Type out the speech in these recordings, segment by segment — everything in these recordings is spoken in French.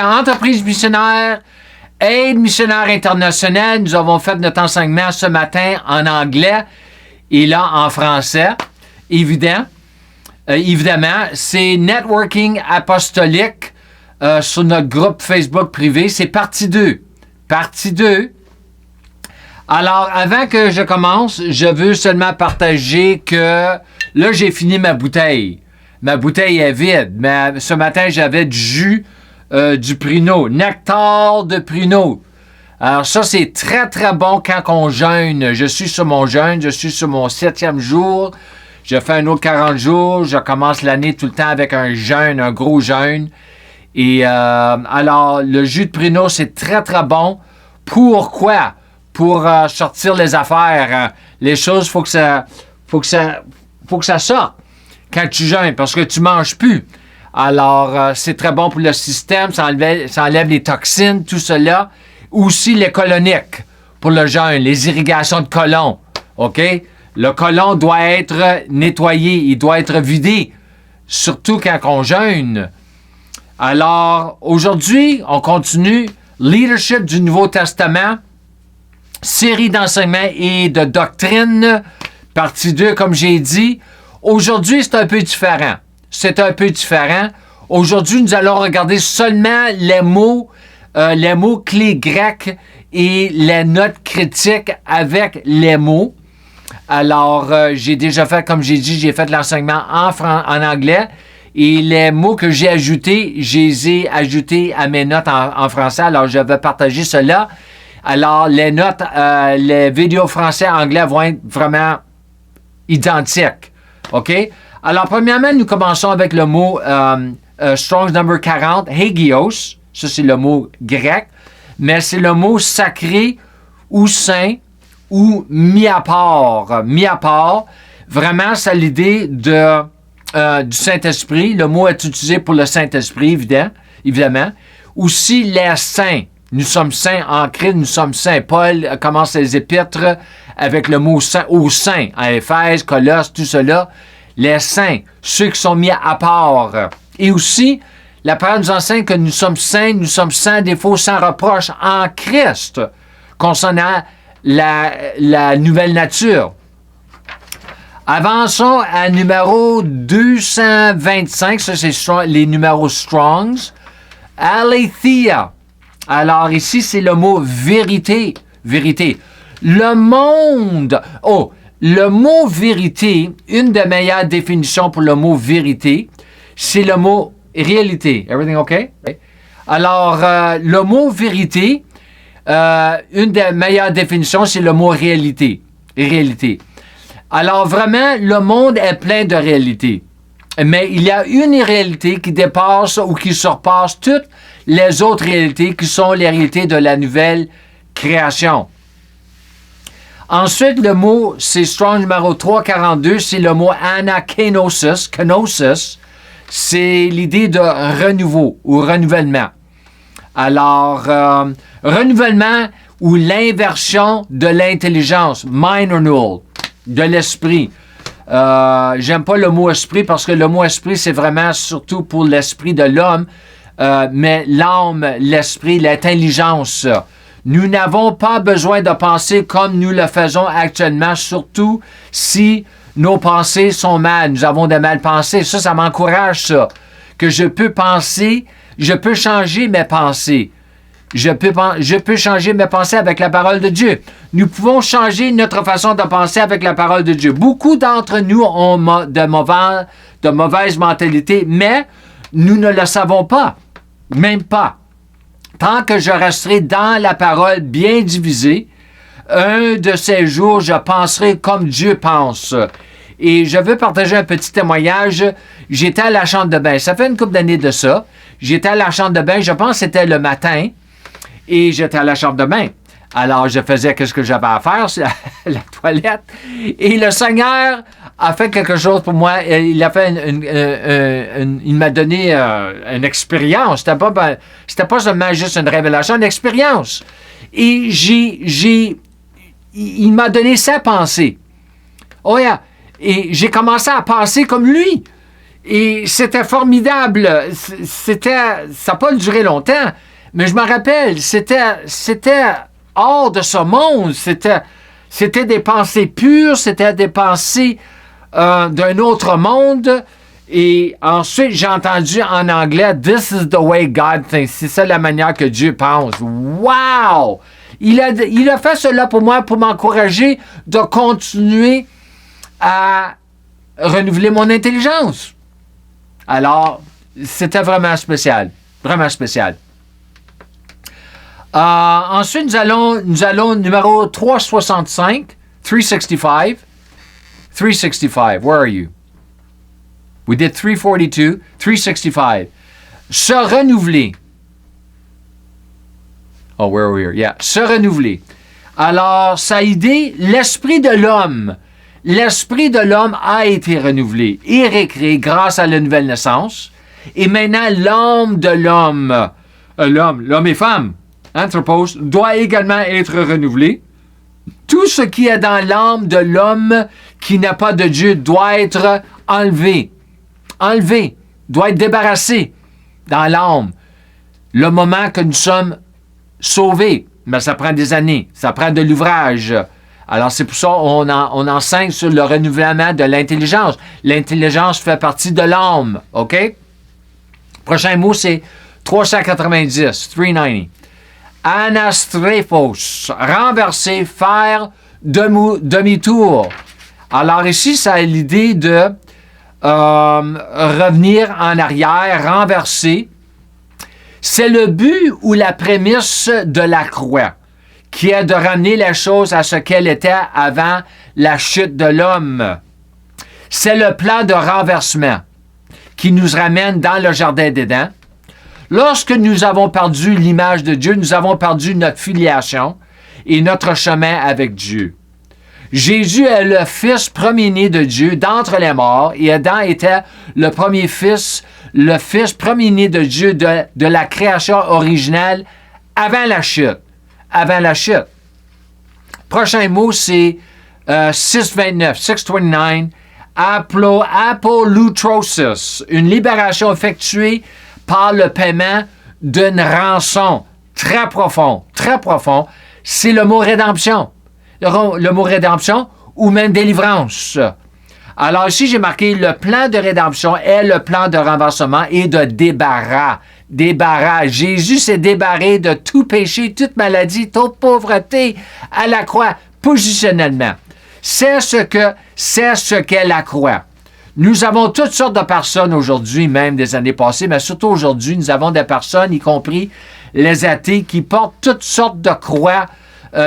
entreprise missionnaire, aide missionnaire internationale. Nous avons fait notre enseignement ce matin en anglais et là en français. Évidemment, c'est Networking apostolique sur notre groupe Facebook privé. C'est partie 2. Partie 2. Alors, avant que je commence, je veux seulement partager que là, j'ai fini ma bouteille. Ma bouteille est vide, mais ce matin, j'avais du jus du pruneau, nectar de pruneau. Alors ça, c'est très, très bon quand on jeûne. Je suis sur mon jeûne, je suis sur mon 7e jour. Je fais un autre 40 jours. Je commence l'année tout le temps avec un jeûne, un gros jeûne. Et alors, le jus de pruneau, c'est très, très bon. Pourquoi? Pour sortir les affaires. Les choses, faut que ça sorte quand tu jeûnes, parce que tu manges plus. Alors, c'est très bon pour le système, ça enlève les toxines, tout cela. Aussi les coloniques pour le jeûne, les irrigations de côlon. OK? Le côlon doit être nettoyé, il doit être vidé, surtout quand on jeûne. Alors, aujourd'hui, on continue Leadership du Nouveau Testament, série d'enseignements et de doctrine, partie 2, comme j'ai dit. Aujourd'hui, c'est un peu différent. Aujourd'hui, nous allons regarder seulement les mots clés grecs et les notes critiques avec les mots. Alors, j'ai déjà fait, comme j'ai dit, j'ai fait l'enseignement en anglais. Et les mots que j'ai ajoutés, je les ai ajoutés à mes notes en français. Alors, je vais partager cela. Alors, les notes, les vidéos français-anglais vont être vraiment identiques. OK? Alors, premièrement, nous commençons avec le mot Strong's number 40, hagios. Ça, c'est le mot grec. Mais c'est le mot sacré ou saint ou mis à part. Mis à part. Vraiment, c'est l'idée du Saint-Esprit. Le mot est utilisé pour le Saint-Esprit, évidemment. Aussi, les saints. Nous sommes saints en Christ, nous sommes saints. Paul commence les épîtres avec le mot saint, aux saints, à Éphèse, Colosse, tout cela. Les saints, ceux qui sont mis à part. Et aussi, la parole nous enseigne que nous sommes saints, nous sommes sans défaut, sans reproche en Christ, concernant la nouvelle nature. Avançons à numéro 225, ça c'est les numéros Strongs. Aletheia. Alors ici, c'est le mot vérité. Vérité. Le monde. Le mot vérité, une des meilleures définitions pour le mot vérité, c'est le mot réalité. Everything okay? Alors, le mot vérité, une des meilleures définitions, c'est le mot réalité. Réalité. Alors, vraiment, le monde est plein de réalités. Mais il y a une réalité qui dépasse ou qui surpasse toutes les autres réalités qui sont les réalités de la nouvelle création. Ensuite, le mot, c'est Strong numéro 342, c'est le mot anakenosis. Kenosis, c'est l'idée de renouveau ou renouvellement. Alors, renouvellement ou l'inversion de l'intelligence, mind renewal, de l'esprit. J'aime pas le mot esprit parce que le mot esprit, c'est vraiment surtout pour l'esprit de l'homme, mais l'âme, l'esprit, l'intelligence. Nous n'avons pas besoin de penser comme nous le faisons actuellement, surtout si nos pensées sont mal. Nous avons de mal pensées. Ça m'encourage, ça. Que je peux penser, je peux changer mes pensées. Je peux changer mes pensées avec la parole de Dieu. Nous pouvons changer notre façon de penser avec la parole de Dieu. Beaucoup d'entre nous ont de mauvaises mentalités, mais nous ne le savons pas. Même pas. Tant que je resterai dans la parole bien divisée, un de ces jours, je penserai comme Dieu pense. Et je veux partager un petit témoignage. J'étais à la chambre de bain. Ça fait une couple d'années de ça. J'étais à la chambre de bain. Je pense que c'était le matin. Et j'étais à la chambre de bain. Alors, je faisais ce que j'avais à faire, c'est la toilette. Et le Seigneur a fait quelque chose pour moi. Il a fait il m'a donné une expérience. C'était pas seulement juste une révélation, une expérience. Et il m'a donné sa pensée. Oh yeah. Et j'ai commencé à penser comme lui. Et c'était formidable. Ça n'a pas duré longtemps, mais je me rappelle, c'était hors de ce monde. C'était des pensées pures, c'était des pensées d'un autre monde. Et ensuite, j'ai entendu en anglais, "This is the way God thinks." C'est ça la manière que Dieu pense. Wow! Il a fait cela pour moi, pour m'encourager de continuer à renouveler mon intelligence. Alors, c'était vraiment spécial. Vraiment spécial. Ensuite, nous allons numéro 365. 365. 365. Where are you? We did 342. 365. Se renouveler. Oh, where are we here? Yeah. Se renouveler. Alors, ça a aidé l'esprit de l'homme. L'esprit de l'homme a été renouvelé et récréé grâce à la nouvelle naissance. Et maintenant, l'âme de l'homme, l'homme et femme, anthropos, doit également être renouvelé. Tout ce qui est dans l'âme de l'homme qui n'a pas de Dieu doit être enlevé. Enlevé, doit être débarrassé dans l'âme. Le moment que nous sommes sauvés, mais ça prend des années, ça prend de l'ouvrage. Alors, c'est pour ça qu'on enseigne sur le renouvellement de l'intelligence. L'intelligence fait partie de l'âme, OK? Prochain mot, c'est 390, 390. Anastrépos, renverser, faire demi-tour. Alors ici, ça a l'idée de revenir en arrière, renverser. C'est le but ou la prémisse de la croix, qui est de ramener les choses à ce qu'elles étaient avant la chute de l'homme. C'est le plan de renversement qui nous ramène dans le jardin d'Éden. Lorsque nous avons perdu l'image de Dieu, nous avons perdu notre filiation et notre chemin avec Dieu. Jésus est le fils premier-né de Dieu d'entre les morts et Adam était le premier fils, le fils premier-né de Dieu de la création originelle avant la chute. Avant la chute. Prochain mot, c'est 629, 629, apolutrosis, une libération effectuée par le paiement d'une rançon très profond, c'est le mot rédemption. Le mot rédemption ou même délivrance. Alors ici, j'ai marqué le plan de rédemption est le plan de renversement et de débarras. Débarras. Jésus s'est débarré de tout péché, toute maladie, toute pauvreté à la croix, positionnellement. C'est ce qu'est la croix. Nous avons toutes sortes de personnes aujourd'hui, même des années passées, mais surtout aujourd'hui, nous avons des personnes, y compris les athées, qui portent toutes sortes de croix,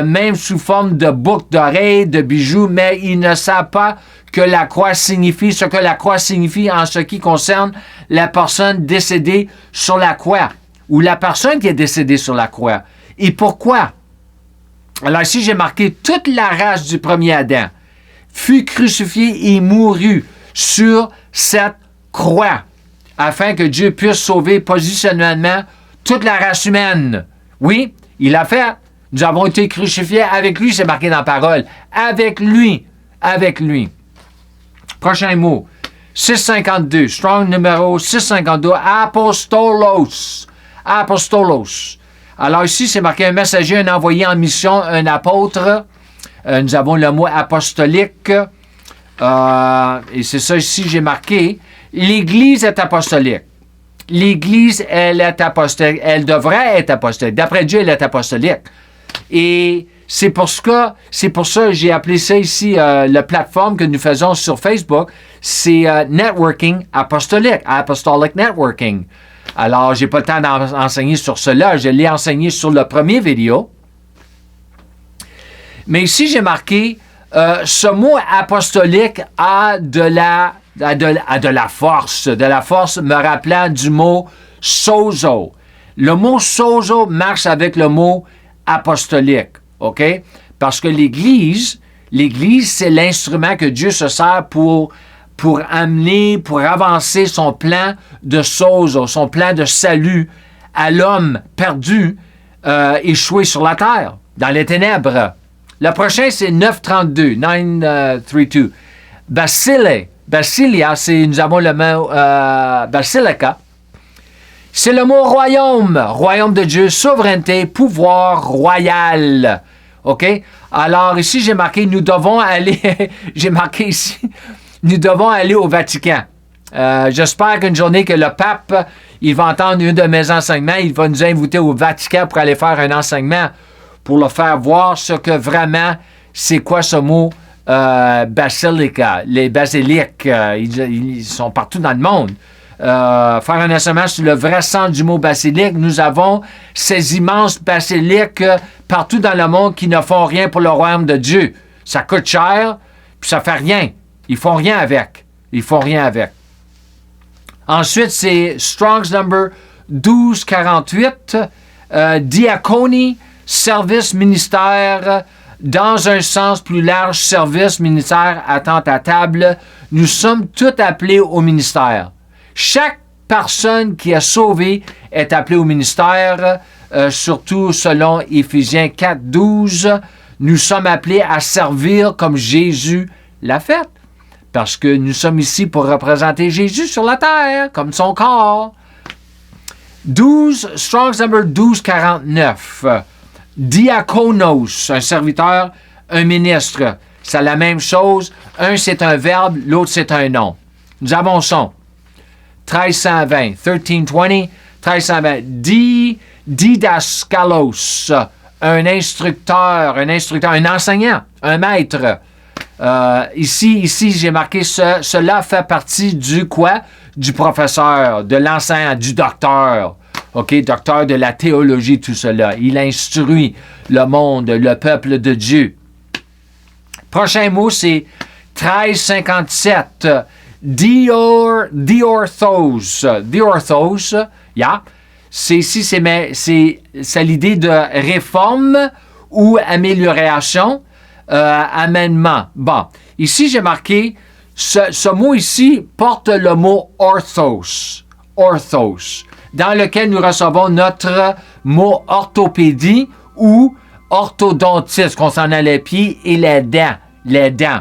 même sous forme de boucles d'oreilles, de bijoux, mais ils ne savent pas que la croix signifie ce que la croix signifie en ce qui concerne la personne décédée sur la croix, ou la personne qui est décédée sur la croix. Et pourquoi? Alors ici, j'ai marqué toute la race du premier Adam fut crucifiée et mourut sur cette croix, afin que Dieu puisse sauver positionnellement toute la race humaine. Oui, il l'a fait. Nous avons été crucifiés avec lui, c'est marqué dans la parole. Avec lui. Avec lui. Prochain mot. 652. Strong numéro 652. Apostolos. Apostolos. Alors ici, c'est marqué un messager, un envoyé en mission, un apôtre. Nous avons le mot apostolique. Et c'est ça ici, j'ai marqué. L'Église est apostolique. L'Église, elle est apostolique. Elle devrait être apostolique. D'après Dieu, elle est apostolique. Et c'est pour ça que j'ai appelé ça ici, la plateforme que nous faisons sur Facebook, c'est Networking Apostolique, Apostolic Networking. Alors, j'ai pas le temps d'enseigner sur cela. Je l'ai enseigné sur le premier vidéo. Mais ici, j'ai marqué, ce mot apostolique a de la force me rappelant du mot sozo. Le mot sozo marche avec le mot apostolique, OK? Parce que l'Église, c'est l'instrument que Dieu se sert pour amener, pour avancer son plan de sozo, son plan de salut à l'homme perdu, échoué sur la terre, dans les ténèbres. Le prochain, c'est 932, 932. Bacille, Basilia, nous avons le mot basilica. C'est le mot royaume. Royaume de Dieu, souveraineté, pouvoir royal. OK? Alors, ici, j'ai marqué, nous devons aller, j'ai marqué ici, nous devons aller au Vatican. J'espère qu'une journée que le pape, il va entendre un de mes enseignements, il va nous inviter au Vatican pour aller faire un enseignement, pour le faire voir ce que vraiment, c'est quoi ce mot basilica. Les basiliques, ils sont partout dans le monde. Faire un enseignement sur le vrai sens du mot basilique. Nous avons ces immenses basiliques partout dans le monde qui ne font rien pour le royaume de Dieu. Ça coûte cher, puis ça fait rien. Ils font rien avec. Ils font rien avec. Ensuite, c'est Strong's number 1248, diaconie, service, ministère, dans un sens plus large, service, ministère, attente à table. Nous sommes tous appelés au ministère. Chaque personne qui est sauvée est appelée au ministère, surtout selon Éphésiens 4, 12. Nous sommes appelés à servir comme Jésus l'a fait. Parce que nous sommes ici pour représenter Jésus sur la terre, comme son corps. Strong's number 1249. Diakonos, un serviteur, un ministre. C'est la même chose. Un, c'est un verbe, l'autre, c'est un nom. Nous avons son 1320, 1320, 1320. Didaskalos, un instructeur, un enseignant, un maître. Ici, j'ai marqué cela fait partie du quoi? Du professeur, de l'enseignant, du docteur. OK? Docteur de la théologie, tout cela. Il instruit le monde, le peuple de Dieu. Prochain mot, c'est 1357. Diorthos. Diorthos, yeah. C'est l'idée de réforme ou amélioration. Amènement. Bon, ici, j'ai marqué, ce mot ici porte le mot orthos, dans lequel nous recevons notre mot orthopédie ou orthodontiste, concernant les pieds et les dents.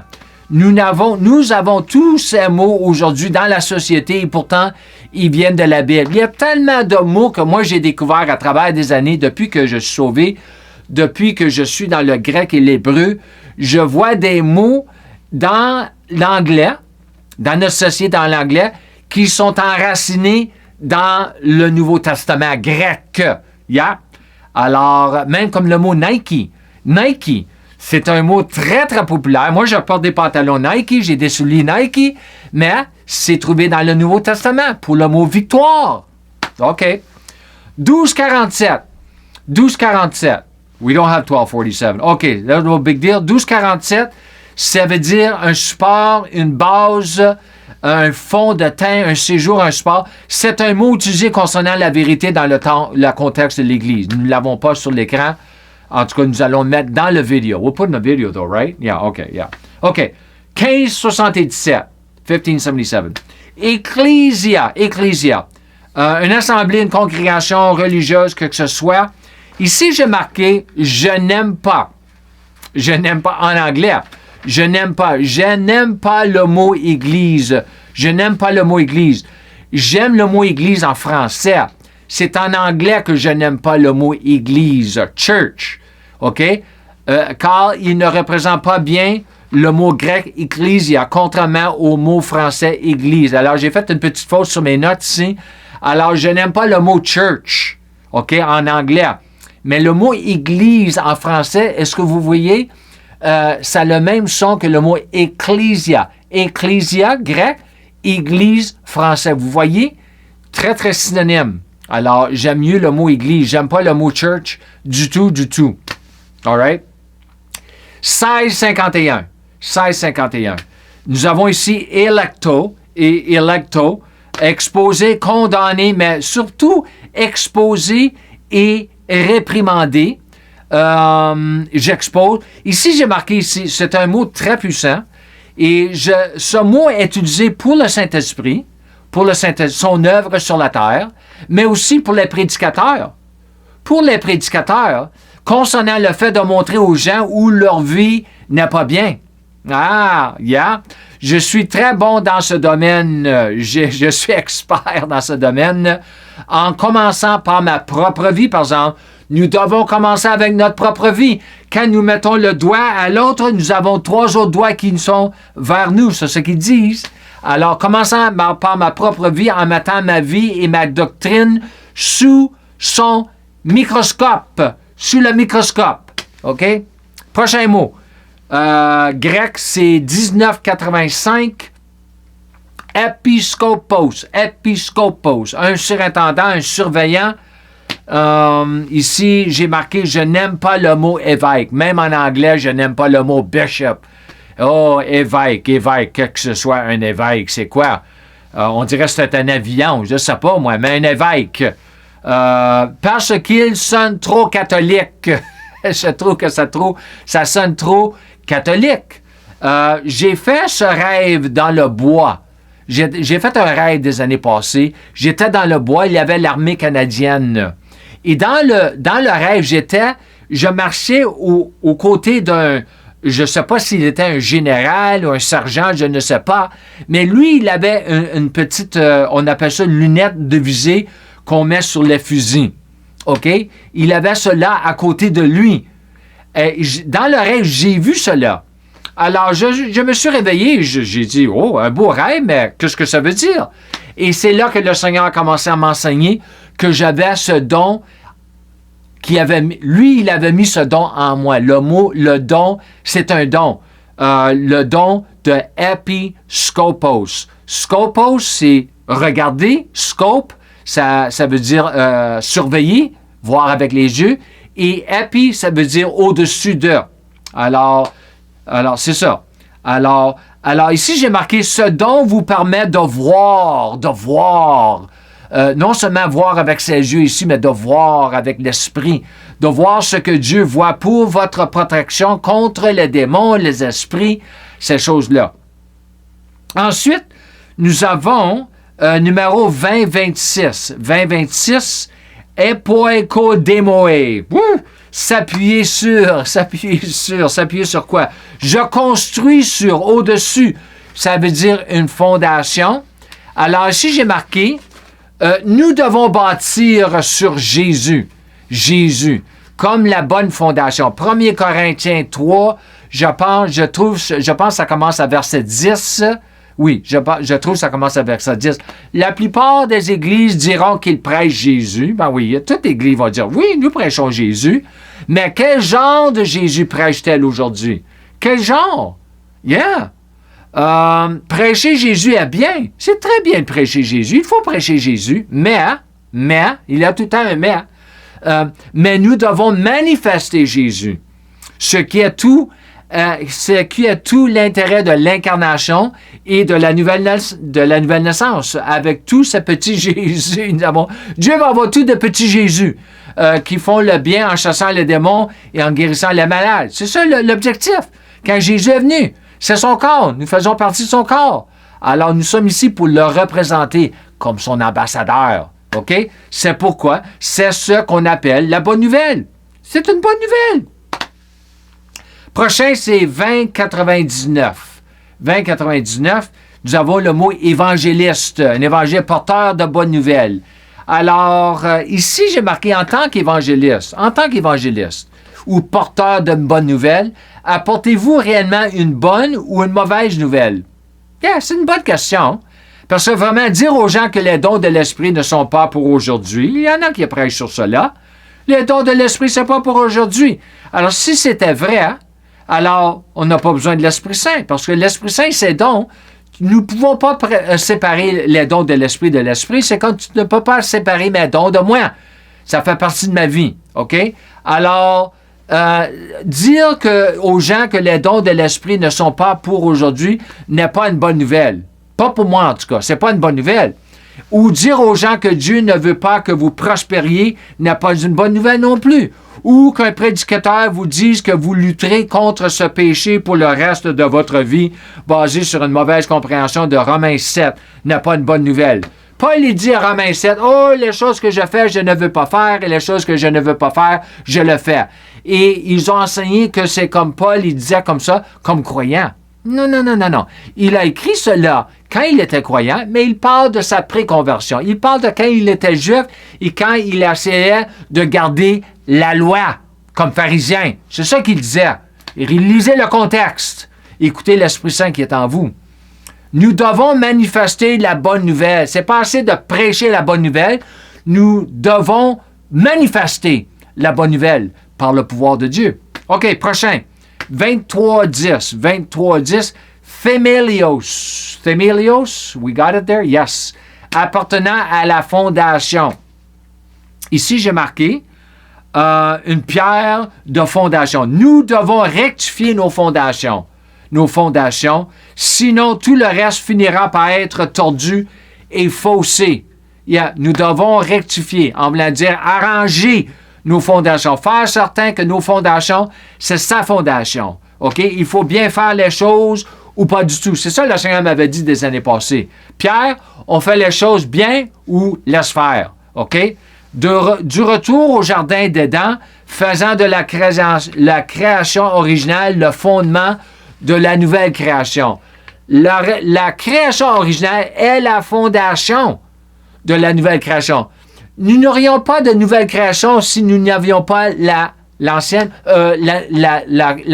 Nous avons tous ces mots aujourd'hui dans la société et pourtant, ils viennent de la Bible. Il y a tellement de mots que moi, j'ai découvert à travers des années depuis que je suis sauvé. Depuis que je suis dans le grec et l'hébreu, je vois des mots dans l'anglais, dans notre société dans l'anglais, qui sont enracinés dans le Nouveau Testament grec. Yeah? Alors, même comme le mot Nike. Nike, c'est un mot très, très populaire. Moi, je porte des pantalons Nike, j'ai des souliers Nike, mais c'est trouvé dans le Nouveau Testament pour le mot victoire. OK. 1247. We don't have 1247. OK, that's no big deal. 1247, ça veut dire un support, une base, un fond de teint, un séjour, un support. C'est un mot utilisé concernant la vérité dans le contexte de l'Église. Nous ne l'avons pas sur l'écran. En tout cas, nous allons le mettre dans le vidéo. We'll put in the video, though, right? Yeah, OK, yeah. OK, 1577, 1577. Ecclesia. Une assemblée, une congrégation religieuse, que ce soit. Ici, j'ai marqué « je n'aime pas ». Je n'aime pas en anglais. Je n'aime pas le mot « église ». Je n'aime pas le mot « église ». J'aime le mot « église » en français. C'est en anglais que je n'aime pas le mot « église », « church ». OK? Car il ne représente pas bien le mot grec « ecclesia », contrairement au mot français « église ». Alors, j'ai fait une petite faute sur mes notes ici. Alors, je n'aime pas le mot « church », OK, en anglais. Mais le mot « église » en français, est-ce que vous voyez, ça a le même son que le mot « ecclesia ». Ecclesia, grec, église, français. Vous voyez? Très, très synonyme. Alors, j'aime mieux le mot « église ». J'aime pas le mot « church » du tout. All right? 1651. Nous avons ici « electo » et « electo », exposé, condamné, mais surtout exposé et réprimandé. J'expose. Ici, j'ai marqué ici, c'est un mot très puissant. Et ce mot est utilisé pour le Saint-Esprit, son œuvre sur la terre, mais aussi pour les prédicateurs. Pour les prédicateurs, concernant le fait de montrer aux gens où leur vie n'est pas bien. Ah, yeah. Je suis très bon dans ce domaine. Je suis expert dans ce domaine. En commençant par ma propre vie, par exemple, nous devons commencer avec notre propre vie. Quand nous mettons le doigt à l'autre, nous avons 3 autres doigts qui sont vers nous. C'est ce qu'ils disent. Alors, commençons par ma propre vie en mettant ma vie et ma doctrine sous son microscope. Sous le microscope. OK? Prochain mot. Grec, c'est 1985. Episkopos. Episkopos. Un surintendant, un surveillant. Ici, j'ai marqué « Je n'aime pas le mot évêque ». Même en anglais, je n'aime pas le mot « bishop ». Oh, évêque, que ce soit un évêque, c'est quoi? On dirait que c'est un avion, je ne sais pas moi, mais un évêque. Parce qu'il sonne trop catholique. Je trouve que ça sonne trop catholique. J'ai fait ce rêve dans le bois. J'ai fait un rêve des années passées. J'étais dans le bois, il y avait l'armée canadienne. Et dans le rêve, je marchais aux côtés d'un, je ne sais pas s'il était un général ou un sergent, je ne sais pas. Mais lui, il avait une petite, on appelle ça une lunette de visée qu'on met sur les fusils. OK? Il avait cela à côté de lui. Dans le rêve, j'ai vu cela. Alors, je me suis réveillé, j'ai dit, oh, un beau rêve, mais qu'est-ce que ça veut dire? Et c'est là que le Seigneur a commencé à m'enseigner que j'avais ce don, il avait mis ce don en moi. Le don, c'est un don. Le don de episkopos. Skopos, c'est regarder. Scope, ça veut dire surveiller, voir avec les yeux. Et epi, ça veut dire au-dessus de. Alors, c'est ça. Alors, ici, j'ai marqué « Ce don vous permet de voir. » Non seulement voir avec ses yeux ici, mais de voir avec l'esprit. De voir ce que Dieu voit pour votre protection contre les démons, les esprits, ces choses-là. Ensuite, nous avons numéro 2026. 2026, epoikodemoe. S'appuyer sur quoi? Je construis sur, au-dessus. Ça veut dire une fondation. Alors ici, j'ai marqué, nous devons bâtir sur Jésus. Jésus, comme la bonne fondation. 1 Corinthiens 3, je pense que ça commence à verset 10. Oui, je trouve que ça commence à verset 10. La plupart des églises diront qu'ils prêchent Jésus. Ben oui, toute église va dire, oui, nous prêchons Jésus. Mais quel genre de Jésus prêche-t-elle aujourd'hui? Quel genre? Yeah! Prêcher Jésus est bien. C'est très bien de prêcher Jésus. Il faut prêcher Jésus. Mais, il y a tout le temps un mais. Mais nous devons manifester Jésus. Ce qui est tout l'intérêt de l'incarnation et de la nouvelle naissance. Avec tout ce petit Jésus, Dieu va avoir tout de petits Jésus qui font le bien en chassant les démons et en guérissant les malades. C'est ça l'objectif. Quand Jésus est venu, c'est son corps. Nous faisons partie de son corps. Alors, nous sommes ici pour le représenter comme son ambassadeur. OK? C'est pourquoi c'est ce qu'on appelle la bonne nouvelle. C'est une bonne nouvelle. Prochain, c'est 2099. 2099, nous avons le mot évangéliste, un évangile porteur de bonnes nouvelles. Alors, ici, j'ai marqué en tant qu'évangéliste, ou porteur d'une bonne nouvelle, apportez-vous réellement une bonne ou une mauvaise nouvelle? Yeah, c'est une bonne question. Parce que vraiment, dire aux gens que les dons de l'Esprit ne sont pas pour aujourd'hui, il y en a qui prêchent sur cela. Les dons de l'Esprit, c'est pas pour aujourd'hui. Alors, si c'était vrai, alors on n'a pas besoin de l'Esprit Saint, parce que l'Esprit Saint, ses dons, nous ne pouvons pas séparer les dons de l'Esprit de l'Esprit. C'est comme tu ne peux pas séparer mes dons de moi. Ça fait partie de ma vie, OK? Alors, dire aux gens que les dons de l'Esprit ne sont pas pour aujourd'hui n'est pas une bonne nouvelle. Pas pour moi, en tout cas. C'est pas une bonne nouvelle. Ou dire aux gens que Dieu ne veut pas que vous prospériez n'est pas une bonne nouvelle non plus. Ou qu'un prédicateur vous dise que vous lutterez contre ce péché pour le reste de votre vie, basé sur une mauvaise compréhension de Romains 7, n'est pas une bonne nouvelle. Paul, il dit à Romains 7, « Oh, les choses que je fais, je ne veux pas faire, et les choses que je ne veux pas faire, je le fais. » Et ils ont enseigné que c'est comme Paul, il disait comme ça, comme croyant. Non, non, non, non, non. Il a écrit cela quand il était croyant, mais il parle de sa préconversion. Il parle de quand il était juif et quand il essayait de garder la loi comme pharisien. C'est ça qu'il disait. Il lisait le contexte. Écoutez l'Esprit Saint qui est en vous. Nous devons manifester la bonne nouvelle. C'est pas assez de prêcher la bonne nouvelle. Nous devons manifester la bonne nouvelle par le pouvoir de Dieu. OK, prochain. 23.10. 23.10. Themelios. Themelios, we got it there? Yes. Appartenant à la fondation. Ici, j'ai marqué une pierre de fondation. Nous devons rectifier nos fondations. Nos fondations. Sinon, tout le reste finira par être tordu et faussé. Yeah, nous devons rectifier, en voulant dire arranger nos fondations. Faire certain que nos fondations, c'est sa fondation. OK? Il faut bien faire les choses ou pas du tout. C'est ça que le Seigneur m'avait dit des années passées. Pierre, on fait les choses bien ou laisse faire. OK? Du retour au jardin d'Éden, faisant de la création originale le fondement de la nouvelle création. La création originale est la fondation de la nouvelle création. Nous n'aurions pas de nouvelle création si nous n'avions pas la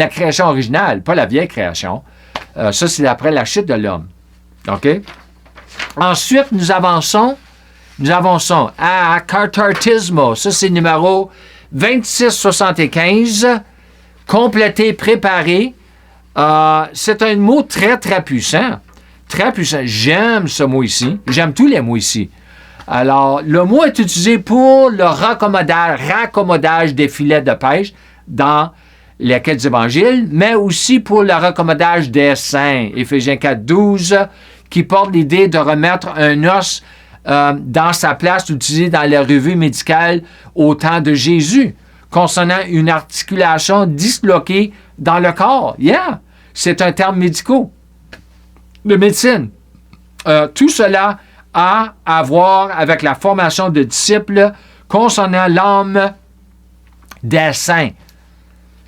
création originale, pas la vieille création. Ça, c'est après la chute de l'homme. OK? Ensuite, nous avançons à Katartismo. Ça, c'est numéro 2675. Compléter, préparer. C'est un mot très, très puissant. Très puissant. J'aime ce mot ici. J'aime tous les mots ici. Alors, le mot est utilisé pour le raccommodage des filets de pêche dans les 4 évangiles, mais aussi pour le raccommodage des saints. Éphésiens 4.12, qui porte l'idée de remettre un os dans sa place, utilisé dans les revues médicales au temps de Jésus, concernant une articulation disloquée dans le corps. Yeah! C'est un terme médical, de médecine. Tout cela a à voir avec la formation de disciples concernant l'âme des saints.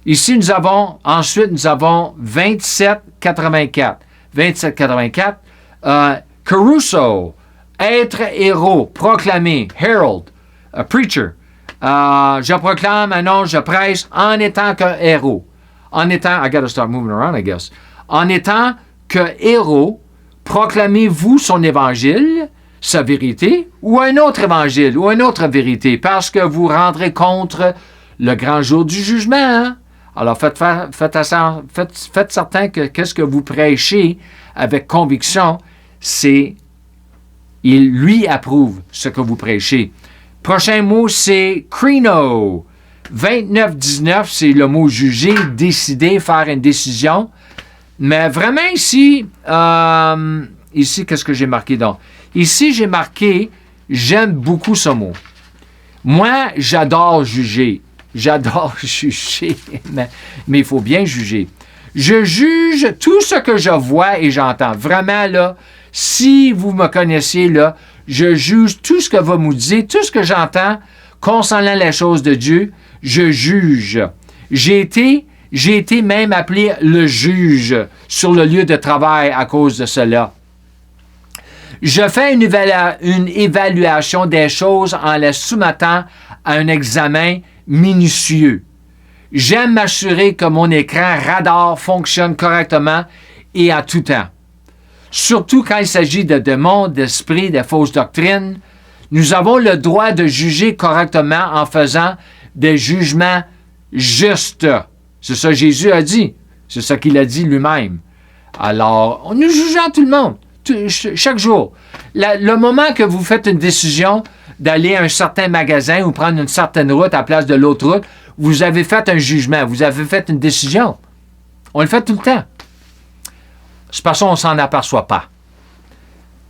Ici, nous avons 27.84. 27.84. Caruso, être héros, proclamer, herald, preacher. Je proclame, annonce, je prêche en étant qu'un héros. En étant, I gotta start moving around, I guess. En étant que héros, proclamez-vous son évangile, sa vérité, ou un autre évangile, ou une autre vérité, parce que vous rendrez contre le grand jour du jugement. Hein? Alors, faites certain que qu'est-ce que vous prêchez avec conviction, il lui approuve ce que vous prêchez. Prochain mot, c'est krino. 29.19, c'est le mot juger, décider, faire une décision. Mais vraiment ici, qu'est-ce que j'ai marqué donc? Ici, j'ai marqué, j'aime beaucoup ce mot. Moi, j'adore juger. J'adore juger, mais il faut bien juger. Je juge tout ce que je vois et j'entends. Vraiment, là, si vous me connaissiez, là, je juge tout ce que vous me disiez, tout ce que j'entends concernant les choses de Dieu, je juge. J'ai été même appelé le juge sur le lieu de travail à cause de cela. Je fais une évaluation des choses en les soumettant à un examen minutieux. J'aime m'assurer que mon écran radar fonctionne correctement et à tout temps. Surtout quand il s'agit de démons, d'esprits, de fausses doctrines, nous avons le droit de juger correctement en faisant des jugements justes. C'est ça que Jésus a dit. C'est ça qu'il a dit lui-même. Alors, nous jugeons tout le monde, chaque jour. Le moment que vous faites une décision d'aller à un certain magasin ou prendre une certaine route à la place de l'autre route, vous avez fait un jugement, vous avez fait une décision. On le fait tout le temps. C'est parce qu'on ne s'en aperçoit pas.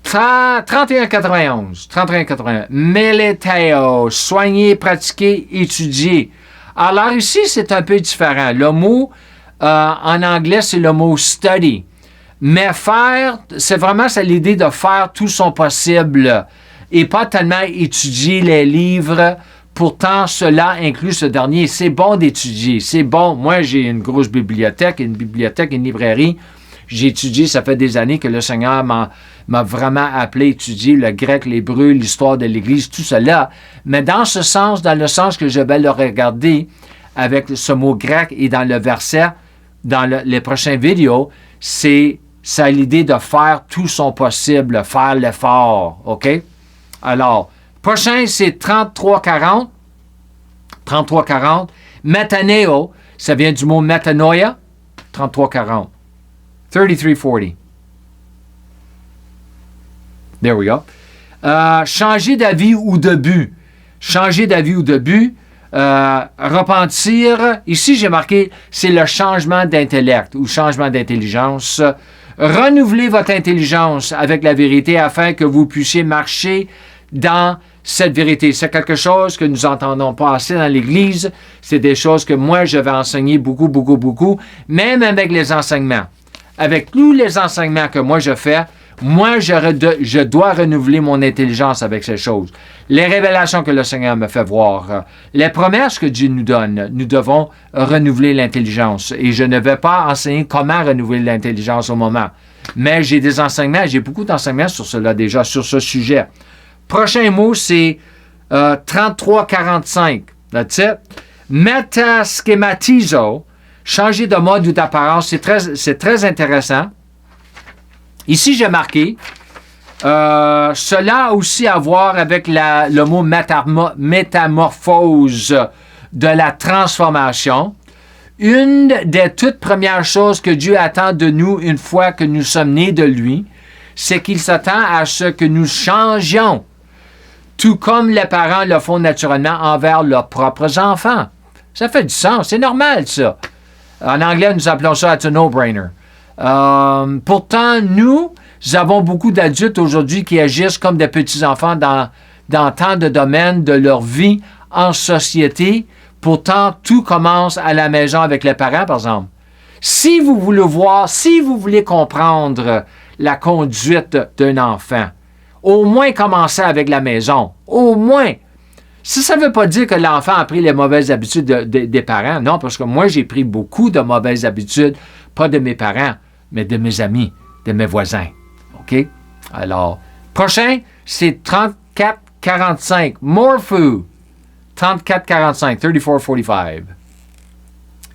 31.91. Meleteo, soigner, pratiquer, étudier. Alors ici, c'est un peu différent. Le mot, en anglais, c'est le mot study. Mais faire, c'est vraiment l'idée de faire tout son possible et pas tellement étudier les livres. Pourtant, cela inclut ce dernier. C'est bon d'étudier. C'est bon. Moi, j'ai une grosse bibliothèque, une librairie. J'ai étudié, ça fait des années que le Seigneur m'a vraiment appelé à étudier le grec, l'hébreu, l'histoire de l'Église, tout cela. Mais dans ce sens, dans le sens que je vais le regarder avec ce mot grec et dans le verset, dans les prochaines vidéos, c'est l'idée de faire tout son possible, faire l'effort, OK? Alors, prochain, c'est 33-40. 33-40. Metaneo, ça vient du mot metanoia. 33-40. 33-40. There we go. Changer d'avis ou de but. Changer d'avis ou de but. Repentir. Ici, j'ai marqué, c'est le changement d'intellect ou changement d'intelligence. Renouvelez votre intelligence avec la vérité afin que vous puissiez marcher dans cette vérité. C'est quelque chose que nous entendons pas assez dans l'Église. C'est des choses que moi, je vais enseigner beaucoup, beaucoup, beaucoup, même avec les enseignements. Avec tous les enseignements que moi, je fais, moi, je dois renouveler mon intelligence avec ces choses. Les révélations que le Seigneur me fait voir, les promesses que Dieu nous donne, nous devons renouveler l'intelligence. Et je ne vais pas enseigner comment renouveler l'intelligence au moment. Mais j'ai des enseignements, j'ai beaucoup d'enseignements sur cela déjà, sur ce sujet. Prochain mot, c'est 33-45. That's it. Metaschematizo, changer de mode ou d'apparence, c'est très intéressant. Ici, j'ai marqué, cela a aussi à voir avec le mot métamorphose de la transformation. Une des toutes premières choses que Dieu attend de nous une fois que nous sommes nés de lui, c'est qu'il s'attend à ce que nous changions, tout comme les parents le font naturellement envers leurs propres enfants. Ça fait du sens, c'est normal ça. En anglais, nous appelons ça « it's a no-brainer ». Pourtant, nous avons beaucoup d'adultes aujourd'hui qui agissent comme des petits-enfants dans tant de domaines de leur vie en société. Pourtant, tout commence à la maison avec les parents, par exemple. Si vous voulez voir, si vous voulez comprendre la conduite d'un enfant, au moins commencez avec la maison. Au moins. Ça ne veut pas dire que l'enfant a pris les mauvaises habitudes des parents. Non, parce que moi, j'ai pris beaucoup de mauvaises habitudes, pas de mes parents, mais de mes amis, de mes voisins. OK? Alors, prochain, c'est 34-45. Morphu. 34-45. 34-45.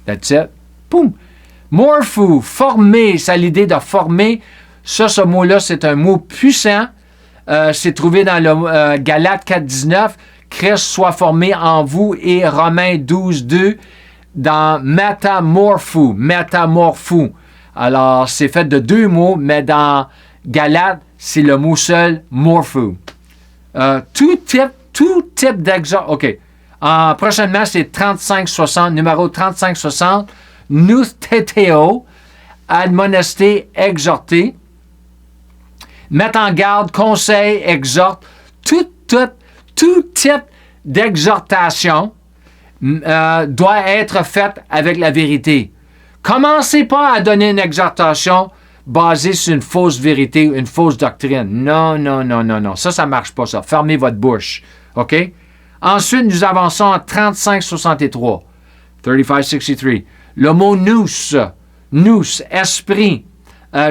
That's it. Boum. Morphu. Former. C'est l'idée de former. Ça, ce mot-là, c'est un mot puissant. C'est trouvé dans le Galates 4-19. Christ soit formé en vous et Romains 12-2 dans métamorphou. Métamorphou. Alors, c'est fait de deux mots, mais dans Galates, c'est le mot seul, morphou. Tout type d'exemple. OK. Prochainement, c'est 35-60, numéro 35-60. Nous thétéo, admonester, exhorter. Mettre en garde, conseil, exhorte. Tout type d'exhortation doit être faite avec la vérité. Commencez pas à donner une exhortation basée sur une fausse vérité, une fausse doctrine. Non. Ça marche pas, ça. Fermez votre bouche. OK? Ensuite, nous avançons en 35-63. 35-63. Le mot nous, esprit.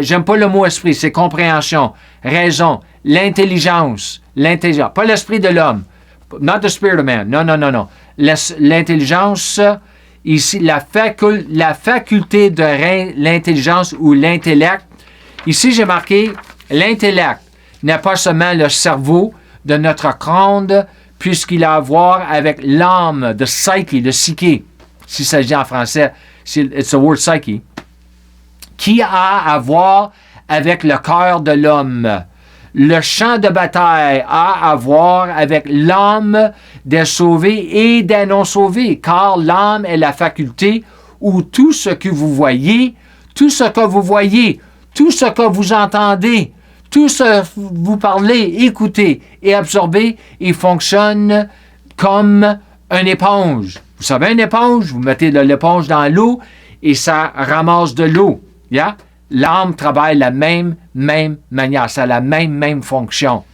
J'aime pas le mot esprit, c'est compréhension, raison, l'intelligence. Pas l'esprit de l'homme. Not the spirit of man. Non. L'intelligence, ici, la faculté de l'intelligence ou l'intellect. Ici, j'ai marqué l'intellect n'est pas seulement le cerveau de notre crâne, puisqu'il a à voir avec l'âme, the psyche, le psyché. S'il s'agit en français, it's the word psyche. Qui a à voir avec le cœur de l'homme. Le champ de bataille a à voir avec l'âme des sauvés et des non-sauvés, car l'âme est la faculté où tout ce que vous voyez, tout ce que vous entendez, tout ce que vous parlez, écoutez et absorbez, il fonctionne comme une éponge. Vous savez, une éponge, vous mettez de l'éponge dans l'eau et ça ramasse de l'eau. Yeah? L'âme travaille la même manière, ça a la même fonction.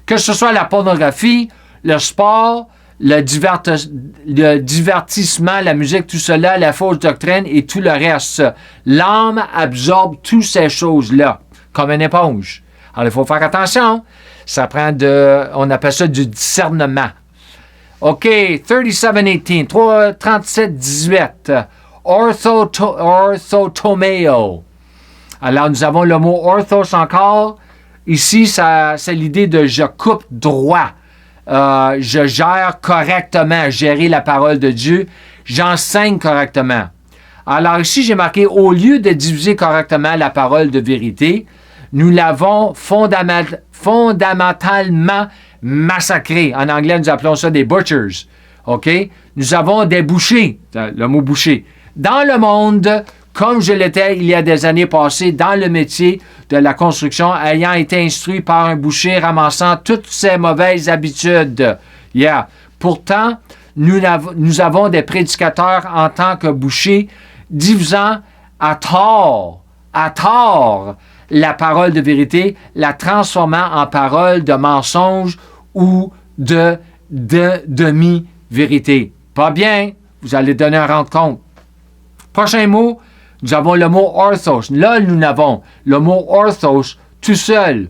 Que ce soit la pornographie, le sport, le divertissement, la musique, tout cela, la fausse doctrine et tout le reste. L'âme absorbe toutes ces choses-là, comme une éponge. Alors, il faut faire attention. Ça prend on appelle ça du discernement. OK, 37:18, 37:18. Orthotomeo. Alors, nous avons le mot orthos encore. Ici, c'est l'idée de je coupe droit. Je gère correctement, gérer la parole de Dieu. J'enseigne correctement. Alors ici, j'ai marqué, au lieu de diviser correctement la parole de vérité, nous l'avons fondamentalement massacré. En anglais, nous appelons ça des butchers. OK? Nous avons des bouchers, le mot boucher. Dans le monde, comme je l'étais il y a des années passées dans le métier de la construction, ayant été instruit par un boucher ramassant toutes ces mauvaises habitudes. Yeah. Pourtant, nous avons des prédicateurs en tant que bouchers divisant à tort, la parole de vérité, la transformant en parole de mensonge ou de demi-vérité. Pas bien, vous allez donner un rendre compte. Prochain mot, nous avons le mot orthos. Là, nous avons le mot orthos tout seul.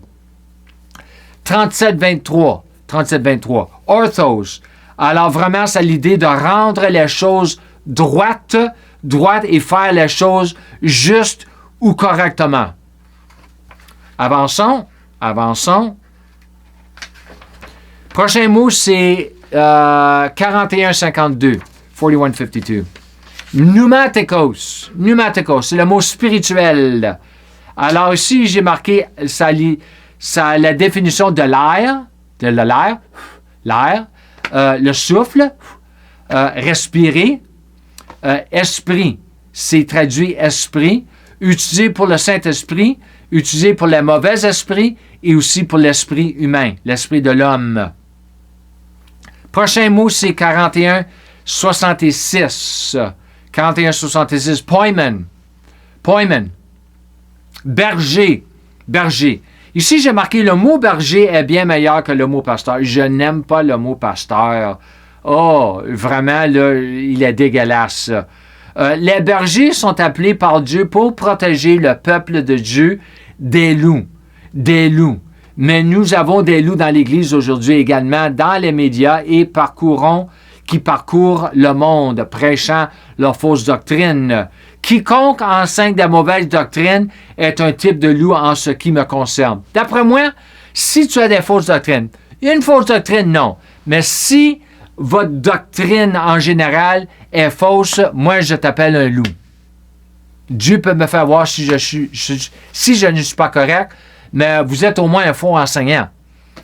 37:23. Orthos. Alors vraiment, c'est l'idée de rendre les choses droites et faire les choses justes ou correctement. Avançons. Prochain mot, c'est 41:52. 41:52. Pneumatikos, c'est le mot spirituel. Alors ici, j'ai marqué la définition de l'air, le souffle, respirer, esprit, c'est traduit esprit, utilisé pour le Saint-Esprit, utilisé pour les mauvais esprits et aussi pour l'esprit humain, l'esprit de l'homme. Prochain mot, c'est 41:66. 41:66. Poimen. Berger. Ici, j'ai marqué le mot berger est bien meilleur que le mot pasteur. Je n'aime pas le mot pasteur. Oh, vraiment, là, il est dégueulasse. Les bergers sont appelés par Dieu pour protéger le peuple de Dieu des loups. Mais nous avons des loups dans l'Église aujourd'hui également, dans les médias et qui parcourent le monde, prêchant leur fausse doctrine. Quiconque enseigne de mauvaises doctrines est un type de loup en ce qui me concerne. D'après moi, si tu as des fausses doctrines, une fausse doctrine, non. Mais si votre doctrine en général est fausse, moi, je t'appelle un loup. Dieu peut me faire voir si je ne suis pas correct, mais vous êtes au moins un faux enseignant.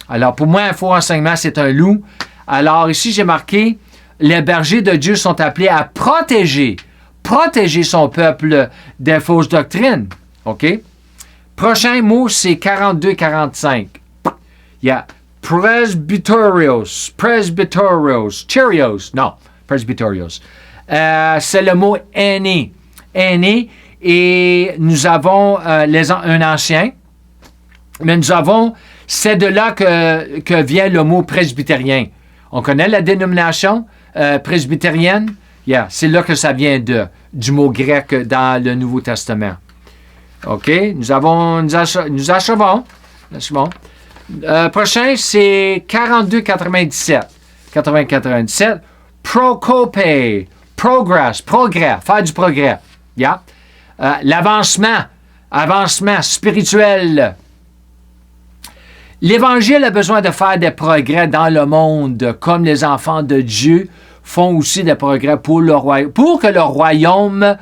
Alors, pour moi, un faux enseignement, c'est un loup. Alors, ici, j'ai marqué, les bergers de Dieu sont appelés à protéger son peuple des fausses doctrines. OK? Prochain mot, c'est 42:45. Il y a presbyterios. C'est le mot aîné. Et nous avons un ancien, mais c'est de là que vient le mot presbytérien. On connaît la dénomination presbytérienne? Yeah, c'est là que ça vient du mot grec dans le Nouveau Testament. OK? Nous achevons. Prochain, c'est 42:97. 42:97. Procope. Progrès. Faire du progrès. Yeah? Avancement spirituel. L'Évangile a besoin de faire des progrès dans le monde, comme les enfants de Dieu font aussi des progrès pour que le royaume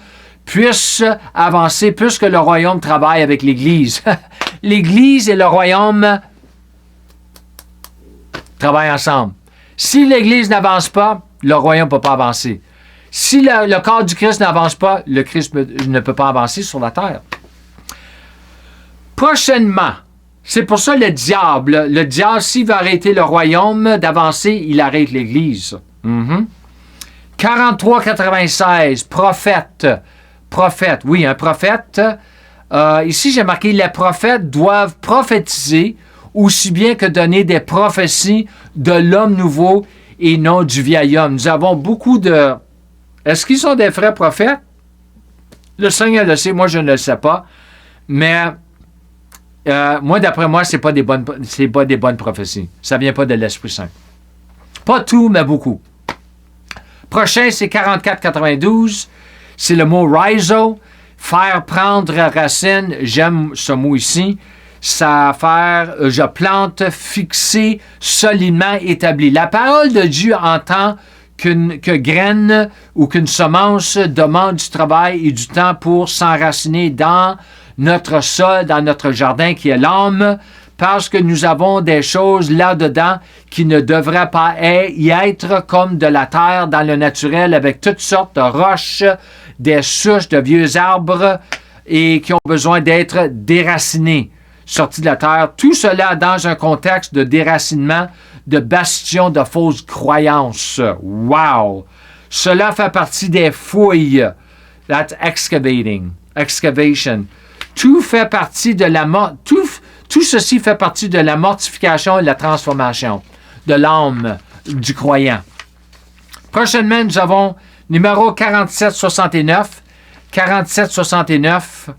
puisse avancer, puisque le royaume travaille avec l'Église. L'Église et le royaume travaillent ensemble. Si l'Église n'avance pas, le royaume ne peut pas avancer. Si le corps du Christ n'avance pas, le Christ ne peut pas avancer sur la terre. Prochainement, c'est pour ça le diable, s'il veut arrêter le royaume d'avancer, il arrête l'Église. 43:96, prophète. Oui, un prophète. Ici, j'ai marqué, les prophètes doivent prophétiser aussi bien que donner des prophéties de l'homme nouveau et non du vieil homme. Nous avons beaucoup de... Est-ce qu'ils sont des vrais prophètes? Le Seigneur le sait, moi je ne le sais pas. Mais moi, d'après moi, c'est pas des bonnes prophéties. Ça vient pas de l'Esprit Saint. Pas tout, mais beaucoup. Prochain, c'est 44-92. C'est le mot rhizo. Faire prendre racine. J'aime ce mot ici. Ça faire, je plante, fixé, solidement établi. La parole de Dieu entend que graine ou qu'une semence demande du travail et du temps pour s'enraciner dans notre sol, dans notre jardin qui est l'âme, parce que nous avons des choses là-dedans qui ne devraient pas y être comme de la terre dans le naturel avec toutes sortes de roches, des souches de vieux arbres et qui ont besoin d'être déracinés, sortis de la terre. Tout cela dans un contexte de déracinement, de bastion de fausses croyances. Wow! Cela fait partie des fouilles. That's excavation. Tout fait partie de tout ceci fait partie de la mortification et de la transformation de l'âme du croyant. Prochainement, nous avons numéro 4769. 4769.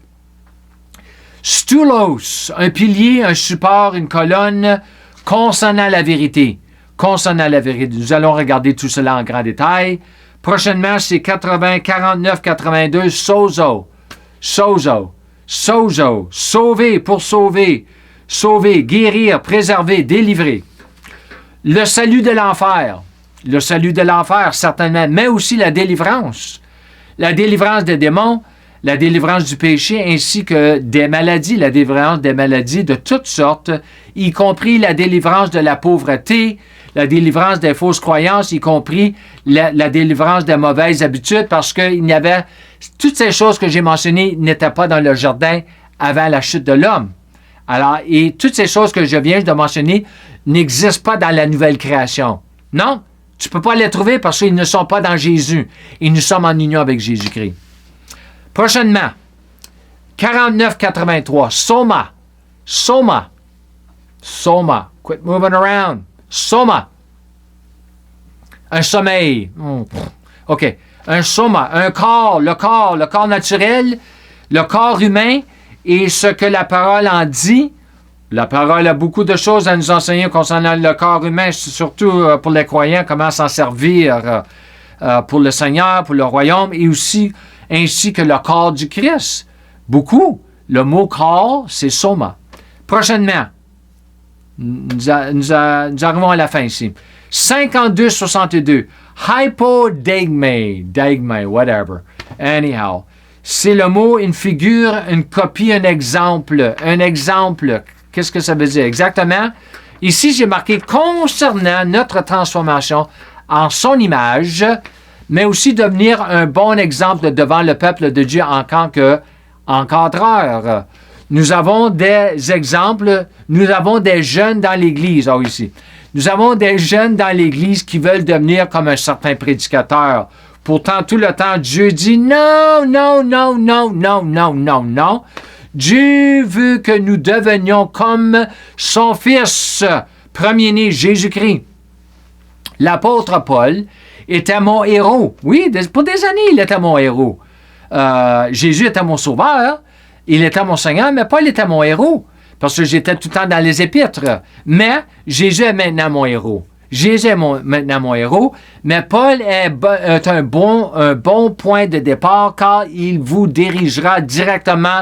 Stoulos, un pilier, un support, une colonne concernant la vérité. Concernant la vérité. Nous allons regarder tout cela en grand détail. Prochainement, c'est 49-82. Sozo. Sauver pour sauver. Sauver, guérir, préserver, délivrer. Le salut de l'enfer. Le salut de l'enfer, certainement, mais aussi la délivrance. La délivrance des démons, la délivrance du péché, ainsi que des maladies, la délivrance des maladies de toutes sortes, y compris la délivrance de la pauvreté, la délivrance des fausses croyances, y compris la délivrance des mauvaises habitudes, parce qu'il y avait... Toutes ces choses que j'ai mentionnées n'étaient pas dans le jardin avant la chute de l'homme. Alors, et toutes ces choses que je viens de mentionner n'existent pas dans la nouvelle création. Non, tu ne peux pas les trouver parce qu'ils ne sont pas dans Jésus. Et nous sommes en union avec Jésus-Christ. Prochainement, 49-83, Soma. Quit moving around. Soma. Un sommeil. OK. Un soma, un corps, le corps naturel, le corps humain et ce que la parole en dit. La parole a beaucoup de choses à nous enseigner concernant le corps humain, surtout pour les croyants, comment s'en servir pour le Seigneur, pour le royaume, et aussi ainsi que le corps du Christ. Beaucoup. Le mot corps, c'est soma. Prochainement, nous arrivons à la fin ici. 52-62. Dagme, whatever. Anyhow. C'est le mot, une figure, une copie, un exemple. Un exemple. Qu'est-ce que ça veut dire exactement? Ici, j'ai marqué concernant notre transformation en son image, mais aussi devenir un bon exemple devant le peuple de Dieu en tant qu'encadreur. Nous avons des exemples, nous avons des jeunes dans l'Église, ici. Nous avons des jeunes dans l'Église qui veulent devenir comme un certain prédicateur. Pourtant, tout le temps, Dieu dit non. Dieu veut que nous devenions comme son Fils, premier-né, Jésus-Christ. L'apôtre Paul était mon héros. Oui, pour des années, il était mon héros. Jésus était mon sauveur, il était mon Seigneur, mais Paul était mon héros. Parce que j'étais tout le temps dans les épîtres. Mais Jésus est maintenant mon héros. Jésus est maintenant mon héros. Mais Paul est un bon point de départ car il vous dirigera directement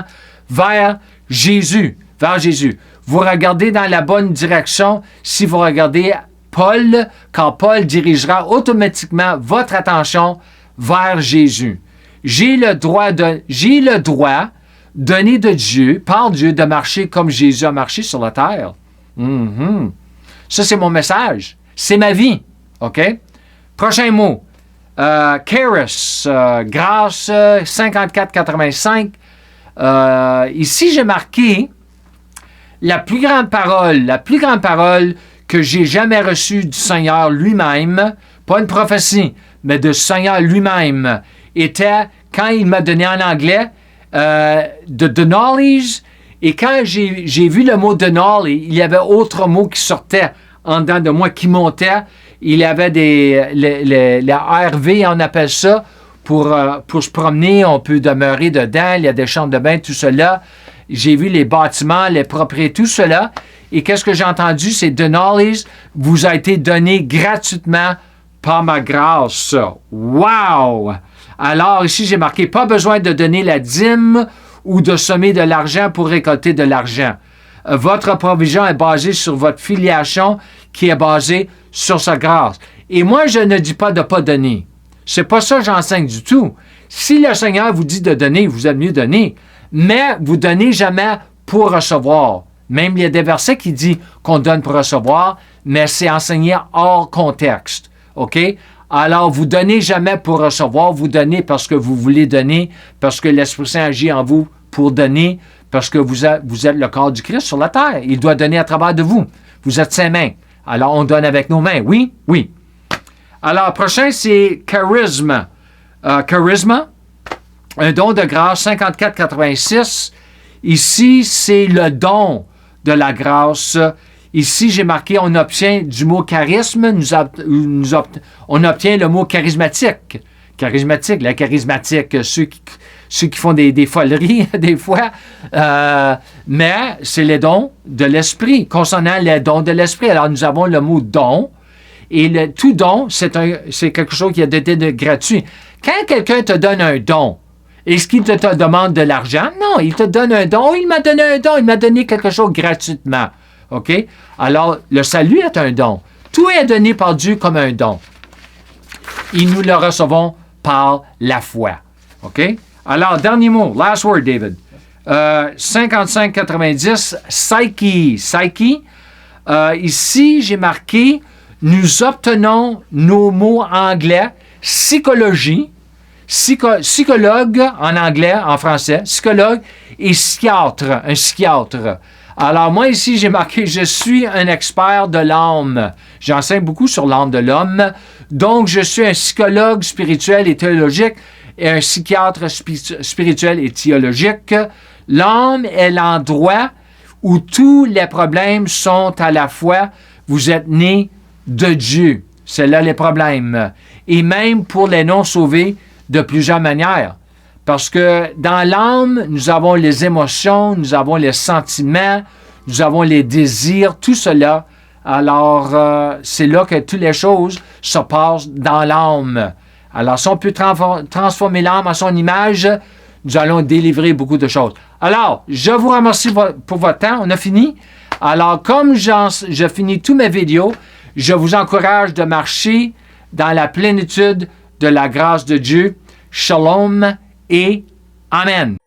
vers Jésus. Vous regardez dans la bonne direction si vous regardez Paul, car Paul dirigera automatiquement votre attention vers Jésus. J'ai le droit donné de Dieu, par Dieu, de marcher comme Jésus a marché sur la terre. Ça, c'est mon message. C'est ma vie. OK? Prochain mot. Charis, grâce 54-85. Ici, j'ai marqué la plus grande parole que j'ai jamais reçue du Seigneur lui-même, pas une prophétie, mais du Seigneur lui-même, était quand il m'a donné en anglais the knowledge, et quand j'ai vu le mot denali, il y avait autre mot qui sortait en dedans de moi qui montait. Il y avait les RV, on appelle ça, pour se promener. On peut demeurer dedans. Il y a des chambres de bain, tout cela. J'ai vu les bâtiments, les propriétés, tout cela. Et qu'est-ce que j'ai entendu? C'est Denali's vous a été donné gratuitement par ma grâce. Wow! Alors, ici, j'ai marqué, pas besoin de donner la dîme ou de semer de l'argent pour récolter de l'argent. Votre provision est basée sur votre filiation qui est basée sur sa grâce. Et moi, je ne dis pas de ne pas donner. C'est pas ça que j'enseigne du tout. Si le Seigneur vous dit de donner, vous êtes mieux donner. Mais vous donnez jamais pour recevoir. Même il y a des versets qui disent qu'on donne pour recevoir, mais c'est enseigné hors contexte. OK? Alors, vous donnez jamais pour recevoir, vous donnez parce que vous voulez donner, parce que l'Esprit Saint agit en vous pour donner, parce que vous êtes le corps du Christ sur la terre. Il doit donner à travers de vous. Vous êtes ses mains. Alors, on donne avec nos mains. Oui? Oui. Alors, prochain, c'est charisme. Charisme, un don de grâce, 54,86. Ici, c'est le don de la grâce. Ici, j'ai marqué, on obtient du mot charisme, on obtient le mot charismatique. Charismatique, la charismatique, ceux qui font des foleries, des fois. Mais c'est les dons de l'esprit, concernant les dons de l'esprit. Alors, nous avons le mot don. Et tout don, c'est quelque chose qui a été gratuit. Quand quelqu'un te donne un don, est-ce qu'il te demande de l'argent? Non, il te donne un don. Il m'a donné un don. Il m'a donné quelque chose gratuitement. OK? Alors, le salut est un don. Tout est donné par Dieu comme un don. Et nous le recevons par la foi. OK? Alors, dernier mot. Last word, David. 55-90, psyche. Psyche. Ici, j'ai marqué, nous obtenons nos mots anglais, psychologie, psychologue en anglais, en français, psychologue et psychiatre, un psychiatre. Alors, moi, ici, j'ai marqué « Je suis un expert de l'âme ». J'enseigne beaucoup sur l'âme de l'homme. Donc, je suis un psychologue spirituel et théologique et un psychiatre spirituel et théologique. L'âme est l'endroit où tous les problèmes sont à la fois. Vous êtes né de Dieu. C'est là les problèmes. Et même pour les non-sauvés, de plusieurs manières. Parce que dans l'âme, nous avons les émotions, nous avons les sentiments, nous avons les désirs, tout cela. Alors, c'est là que toutes les choses se passent dans l'âme. Alors, si on peut transformer l'âme à son image, nous allons délivrer beaucoup de choses. Alors, je vous remercie pour votre temps. On a fini. Alors, comme je finis tous mes vidéos, je vous encourage de marcher dans la plénitude de la grâce de Dieu. Shalom et Amen.